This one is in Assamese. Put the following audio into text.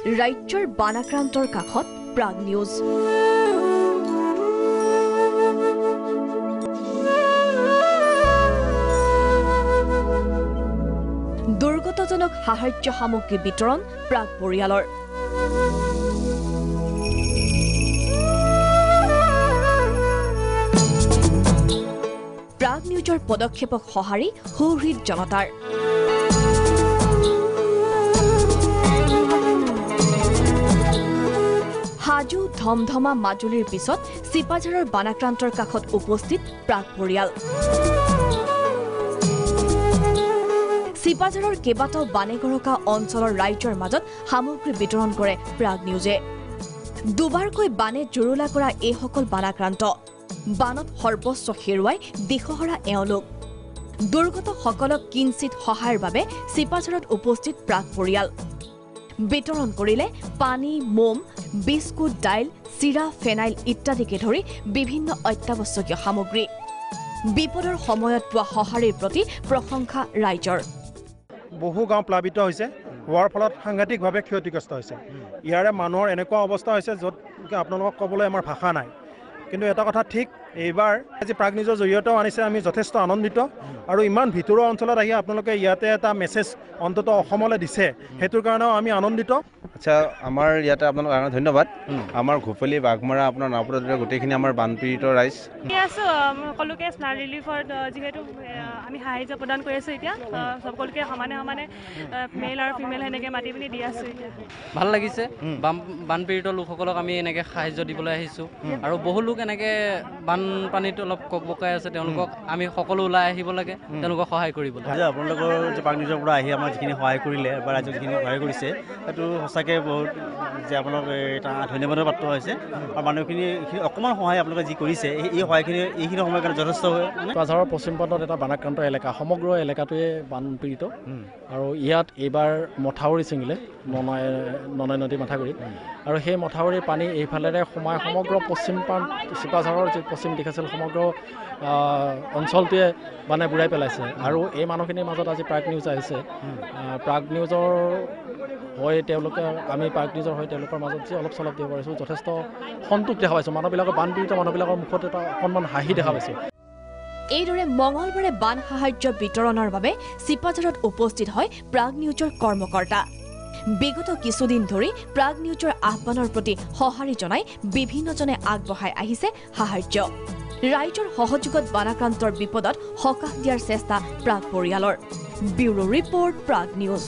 ৰাজ্যৰ বানাক্ৰান্তৰ কাষত প্ৰাগ নিউজ। দুৰ্গতজনক সাহায্য সামগ্ৰী বিতৰণ প্ৰাগ পৰিয়ালৰ। প্ৰাগ নিউজৰ পদক্ষেপক সঁহাৰি সুহৃদ জনতাৰ। হাজু ধমধমা মাজুলীৰ পিছত চিপাঝাৰৰ বানাক্ৰান্তৰ কাষত উপস্থিত প্ৰাগ পৰিয়াল। চিপাঝাৰৰ কেইবাটাও বানেগৰকা অঞ্চলৰ ৰাইজৰ মাজত সামগ্ৰী বিতৰণ কৰে প্ৰাগ নিউজে। দুবাৰকৈ বানে জুৰুলা কৰা এইসকল বানাক্ৰান্ত। বানত সৰ্বস্ব হেৰুৱাই দিশহৰা এওঁলোক। দুৰ্গতসকলক কিঞ্চিত সহায়ৰ বাবে চিপাঝাৰত উপস্থিত প্ৰাগ পৰিয়াল। বিতৰণ কৰিলে পানী, মোম, বিস্কুট, দাইল, চিৰা, ফেনাইল ইত্যাদিকে ধৰি বিভিন্ন অত্যাৱশ্যকীয় সামগ্ৰী। বিপদৰ সময়ত পোৱা সঁহাৰিৰ প্ৰতি প্ৰশংসা ৰাইজৰ। বহু গাঁও প্লাবিত হৈছে, হোৱাৰ ফলত সাংঘাতিকভাৱে ক্ষতিগ্ৰস্ত হৈছে। ইয়াৰে মানুহৰ এনেকুৱা অৱস্থা হৈছে য'ত আপোনালোকক ক'বলৈ আমাৰ ভাষা নাই। কিন্তু এটা কথা ঠিক, এইবাৰ আজি প্ৰাগ নিউজৰ জৰিয়তেও আনিছে, আমি যথেষ্ট আনন্দিত। আৰু ইমান ভিতৰুৱা অঞ্চলত আহি আপোনালোকে ইয়াতে এটা মেছেজ অন্ততঃ অসমলৈ দিছে, সেইটোৰ কাৰণেও আমি আনন্দিত। আচ্ছা, আমাৰ ইয়াতে আপোনালোক ধন্যবাদ। আমাৰ ঘোপলি, বাঘমৰা, আপোনাৰ নাওপৰা গোটেইখিনি আমাৰ বানপীড়িত ৰাইজ আছোঁ। সকলোকে স্নাৰ ৰিলিফত যিহেতু আমি সাহায্য প্ৰদান কৰি আছোঁ। এতিয়া সকলোকে সমানে সমানে মেল আৰু ফিমেল সেনেকৈ মাতি পিনি দি আছোঁ। এতিয়া ভাল লাগিছে। বানপীড়িত লোকসকলক আমি এনেকৈ সাহায্য দিবলৈ আহিছোঁ। আৰু বহু লোক এনেকৈ বানপানীত অলপ ককবকাই আছে, তেওঁলোকক আমি সকলো ওলাই আহিব লাগে, তেওঁলোকক সহায় কৰিবলৈ। আপোনালোকৰ যে প্ৰাগ নিউজৰ পৰা আহি আমাৰ যিখিনি সহায় কৰিলে বা ৰাইজক যিখিনি সহায় কৰিছে, সেইটো সঁচাকৈ বহুত যে আপোনালোক এটা ধন্যবাদৰ পাত্ৰ হৈছে। আৰু মানুহখিনি অকণমান সহায় আপোনালোকে যি কৰিছে, এই সহায়খিনি এইখিনি সময়ৰ কাৰণে যথেষ্ট হয়। চিপাঝাৰৰ পশ্চিম প্ৰান্তত এটা বানাক্ৰান্ত এলেকা, সমগ্ৰ এলেকাটোৱে বানপীড়িত। আৰু ইয়াত এইবাৰ মথাউৰি ছিঙিলে, ননৈ নদী মাথাগুৰিত। আৰু সেই মথাউৰিৰ পানী এইফালেৰে সোমাই সমগ্ৰ পশ্চিম প্ৰান্ত, চিপাঝাৰৰ যি পশ্চিম দিশ আছিল, সমগ্ৰ অঞ্চলটোৱে মানে বুৰাই পেলাইছে। আৰু এই মানুহখিনিৰ মাজত আজি প্ৰাগ নিউজ আহিছে। প্ৰাগ নিউজৰ হৈ তেওঁলোকে, আমি প্ৰাগ নিউজৰ হৈ তেওঁলোকৰ মাজত যে অলপ চলপ দিব পাৰিছোঁ, যথেষ্ট সন্তোষ দেখা পাইছোঁ। মানুহবিলাকৰ বানপীড়িত মানুহবিলাকৰ মুখত এটা অকণমান হাঁহি দেখা পাইছোঁ। এইদৰে মঙলবাৰে বান সাহায্য বিতৰণৰ বাবে চিপাঝাৰত উপস্থিত হয় প্ৰাগ নিউজৰ কৰ্মকৰ্তা। বিগত কিছুদিন ধৰি প্ৰাগ নিউজৰ আহ্বানৰ প্ৰতি সঁহাৰি জনাই বিভিন্নজনে আগবঢ়াই আহিছে সাহায্য। ৰাইজৰ সহযোগত বানাক্ৰান্তৰ বিপদত সকাহ দিয়াৰ চেষ্টা প্ৰাগ পৰিয়ালৰ। Bureau report, Prag news.